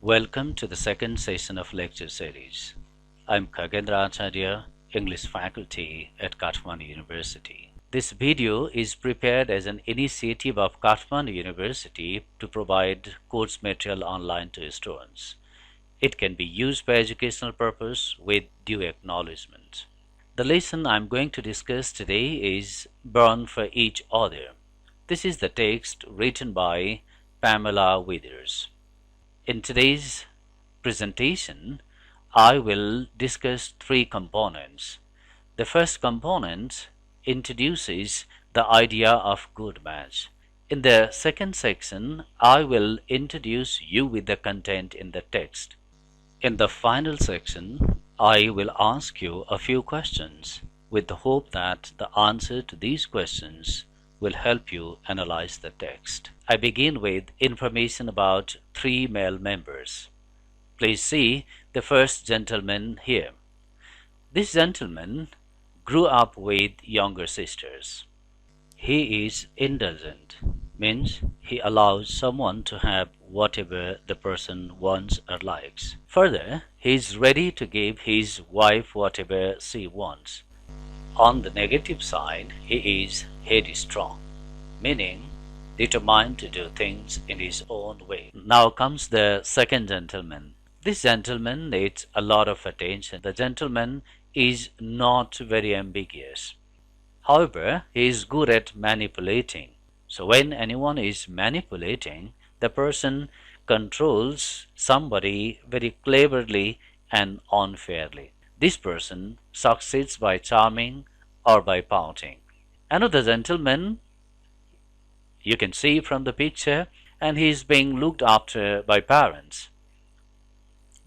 Welcome to the second session of lecture series. I'm Khagendra Acharya, English faculty at Kathmandu University. This video is prepared as an initiative of Kathmandu University to provide course material online to students. It can be used for educational purpose with due acknowledgement. The lesson I'm going to discuss today is Born for Each Other. This is the text written by Pamela Withers. In today's presentation, I will discuss three components. The first component introduces the idea of good match. In the second section, I will introduce you with the content in the text. In the final section, I will ask you a few questions with the hope that the answer to these questions will help you analyze the text. I begin with information about three male members. Please see the first gentleman here. This gentleman grew up with younger sisters. He is indulgent, means he allows someone to have whatever the person wants or likes. Further, he is ready to give his wife whatever she wants. On the negative side, he is headstrong, meaning determined to do things in his own way. Now comes the second gentleman. This gentleman needs a lot of attention. The gentleman is not very ambiguous. However, he is good at manipulating. So when anyone is manipulating, the person controls somebody very cleverly and unfairly. This person succeeds by charming or by pouting. Another gentleman you can see from the picture, and he is being looked after by parents.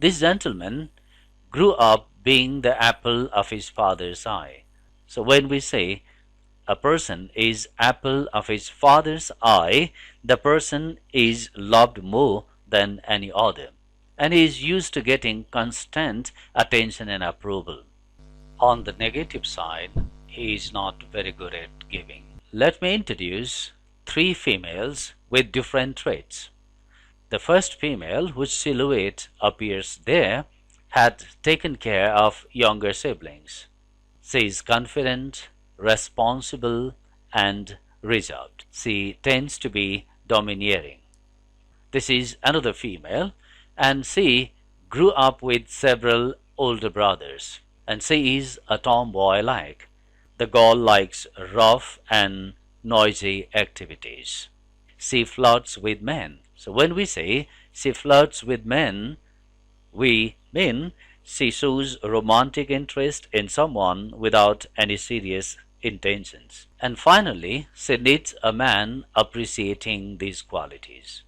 This gentleman grew up being the apple of his father's eye. So when we say a person is apple of his father's eye, the person is loved more than any other, and he is used to getting constant attention and approval. On the negative side, he is not very good at giving. Let me introduce three females with different traits. The first female, whose silhouette appears there, had taken care of younger siblings. She is confident, responsible, and reserved. She tends to be domineering. This is another female, and she grew up with several older brothers, and she is a tomboy-like. The girl likes rough and noisy activities. She flirts with men. So when we say she flirts with men, we mean she shows romantic interest in someone without any serious intentions. And finally, she needs a man appreciating these qualities.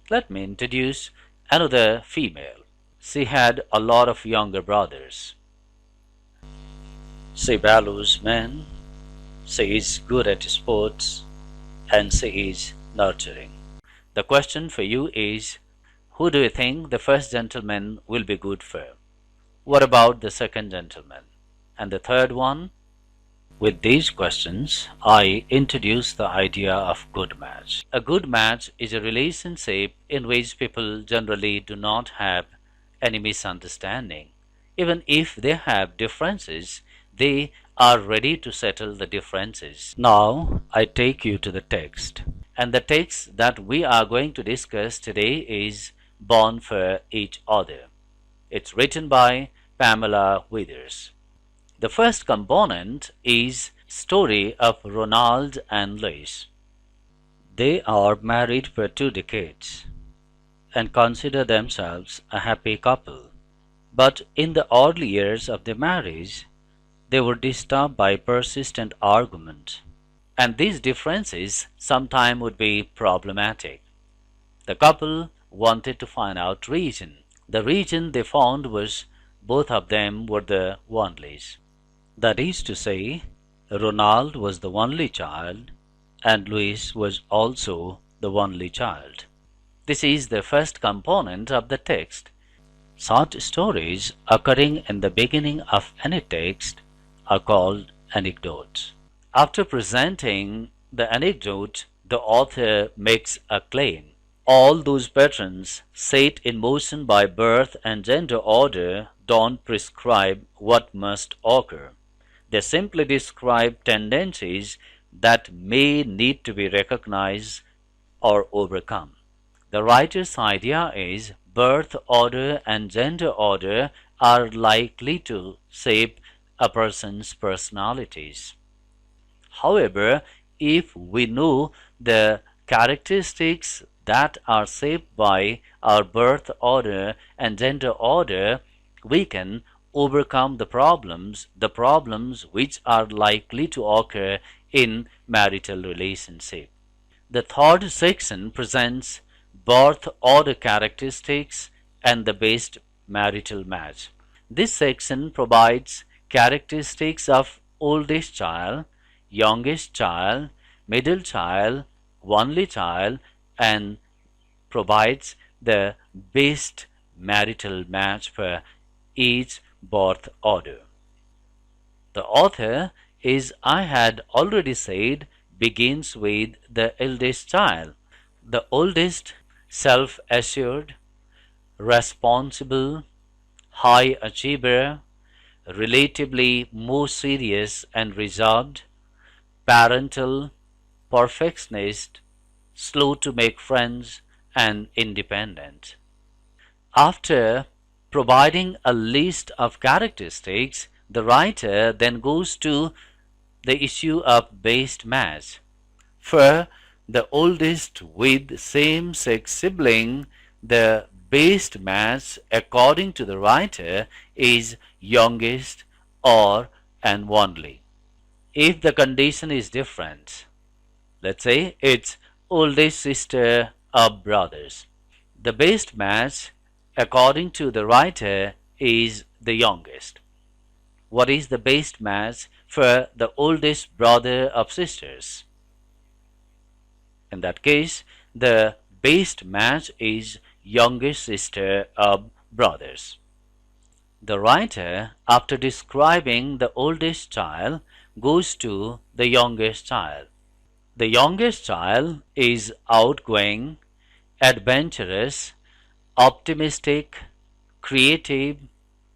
Let me introduce another female. She had a lot of younger brothers. She values men, she is good at sports, and she is nurturing. The question for you is, who do you think the first gentleman will be good for? What about the second gentleman? And the third one? With these questions, I introduce the idea of good match. A good match is a relationship in which people generally do not have any misunderstanding. Even if they have differences, they are ready to settle the differences. Now, I take you to the text. And the text that we are going to discuss today is Born for Each Other. It's written by Pamela Withers. The first component is story of Ronald and Lois. They are married for 2 decades and consider themselves a happy couple. But in the early years of their marriage, they were disturbed by persistent argument, and these differences sometimes would be problematic. The couple wanted to find out reason. The reason they found was both of them were the onlys. That is to say, Ronald was the only child, and Louis was also the only child. This is the first component of the text. Short stories occurring in the beginning of any text are called anecdotes. After presenting the anecdote, the author makes a claim. All those patterns set in motion by birth and gender order don't prescribe what must occur. They simply describe tendencies that may need to be recognized or overcome. The writer's idea is birth order and gender order are likely to shape a person's personalities. However, if we know the characteristics that are shaped by our birth order and gender order, we can overcome the problems which are likely to occur in marital relationship. The third section presents birth order characteristics and the best marital match. This section provides characteristics of oldest child, youngest child, middle child, only child, and provides the best marital match for each birth order. The author, as I had already said, begins with the eldest child. The oldest, self assured, responsible, high achiever, relatively more serious and reserved, parental, perfectionist, slow to make friends, and independent. After providing a list of characteristics, the writer then goes to the issue of best match. For the oldest with same-sex sibling, the best match, according to the writer, is youngest or an only. If the condition is different, let's say it's oldest sister of brothers, the best match, according to the writer, is the youngest. What is the best match for the oldest brother of sisters? In that case, the best match is youngest sister of brothers. The writer, after describing the oldest child, goes to the youngest child. The youngest child is outgoing, adventurous, optimistic, creative,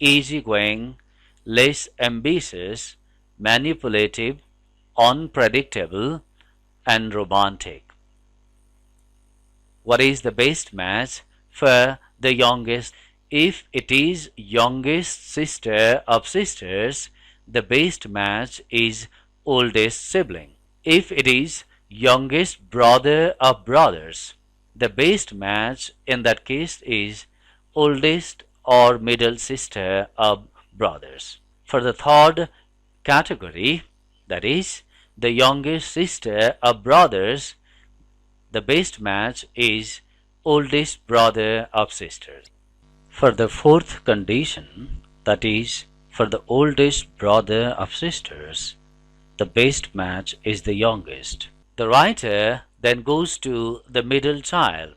easygoing, less ambitious, manipulative, unpredictable, and romantic. What is the best match for the youngest? If it is youngest sister of sisters, the best match is oldest sibling. If it is youngest brother of brothers, the best match in that case is oldest or middle sister of brothers. For the third category, that is the youngest sister of brothers, the best match is oldest brother of sisters. For the fourth condition, that is for the oldest brother of sisters, the best match is the youngest. The writer then goes to the middle child.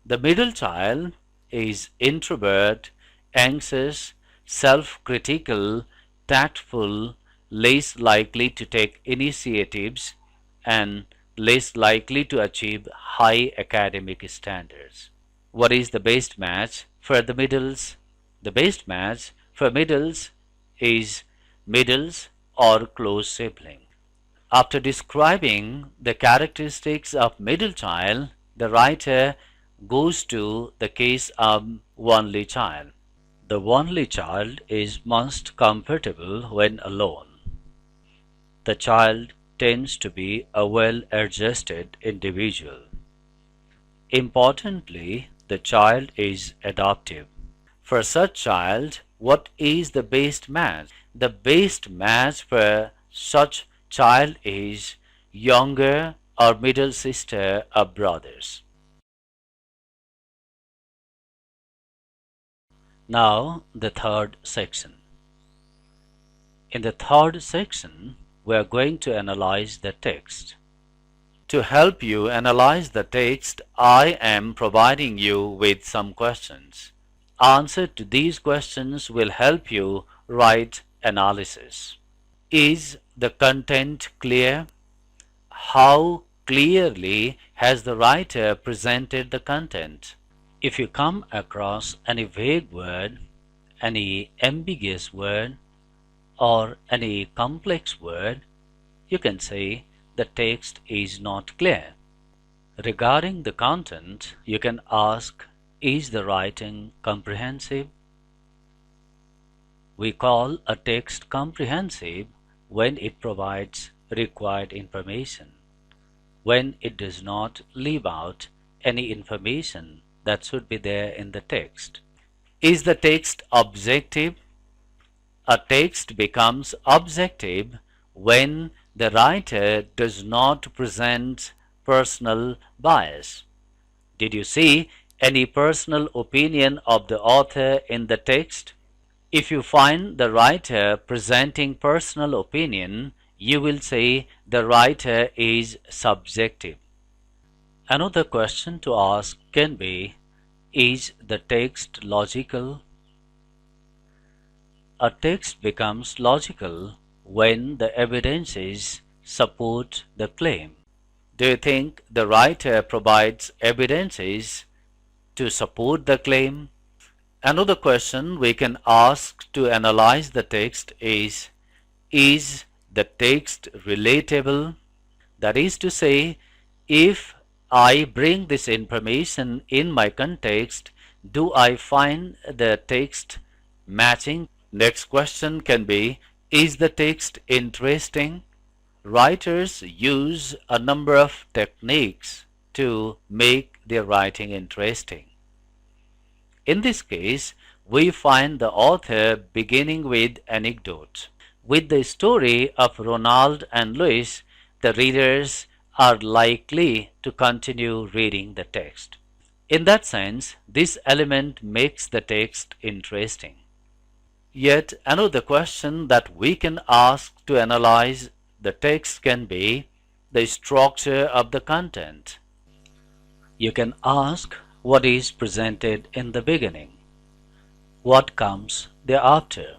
The middle child is introvert, anxious, self-critical, tactful, less likely to take initiatives, and less likely to achieve high academic standards. What is the best match for the middles? The best match for middles is middles or close sibling. After describing the characteristics of middle child, the writer goes to the case of only child. The only child is most comfortable when alone. The child tends to be a well-adjusted individual. Importantly, the child is adaptive. For such child, what is the best match? The best match for such child is younger or middle sister of brothers. Now the third section. In the third section, we are going to analyze the text. To help you analyze the text, I am providing you with some questions. Answer to these questions will help you write analysis. Is the content clear? How clearly has the writer presented the content. If you come across any vague word, any ambiguous word, or any complex word, you can say the text is not clear. Regarding the content, you can ask, is the writing comprehensive? We call a text comprehensive when it provides required information, when it does not leave out any information that should be there in the text. Is the text objective? A text becomes objective when the writer does not present personal bias. Did you see any personal opinion of the author in the text? If you find the writer presenting personal opinion, you will say the writer is subjective. Another question to ask can be, is the text logical? A text becomes logical when the evidences support the claim. Do you think the writer provides evidences to support the claim? Another question we can ask to analyze the text is the text relatable? That is to say, if I bring this information in my context, do I find the text matching? Next question can be, is the text interesting? Writers use a number of techniques to make their writing interesting. In this case, we find the author beginning with anecdote. With the story of Ronald and Louis, the readers are likely to continue reading the text. In that sense, this element makes the text interesting. Yet another question that we can ask to analyze the text can be the structure of the content. You can ask what is presented in the beginning, what comes thereafter,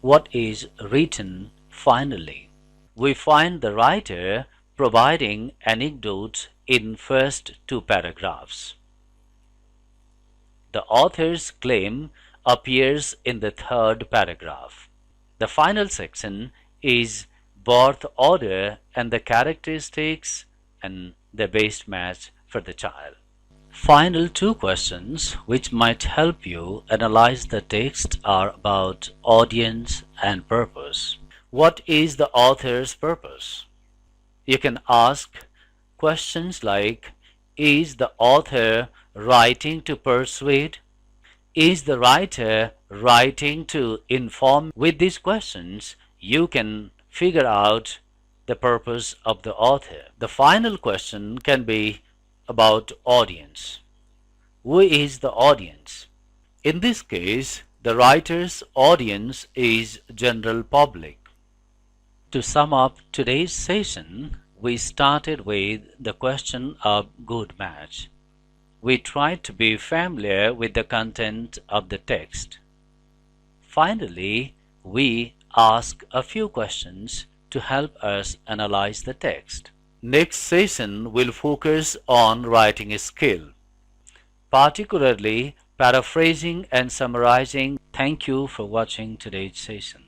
what is written finally. We find the writer providing anecdotes in first two paragraphs. The author's claim appears in the third paragraph. The final section is birth order and the characteristics and the best match for the child. Final two questions which might help you analyze the text are about audience and purpose. What is the author's purpose? You can ask questions like, is the author writing to persuade? Is the writer writing to inform? With these questions, you can figure out the purpose of the author. The final question can be about audience. Who is the audience? In this case, the writer's audience is general public. To sum up today's session, we started with the question of good match. We tried to be familiar with the content of the text. Finally, we asked a few questions to help us analyze the text. Next session will focus on writing skill, particularly paraphrasing and summarizing. Thank you for watching today's session.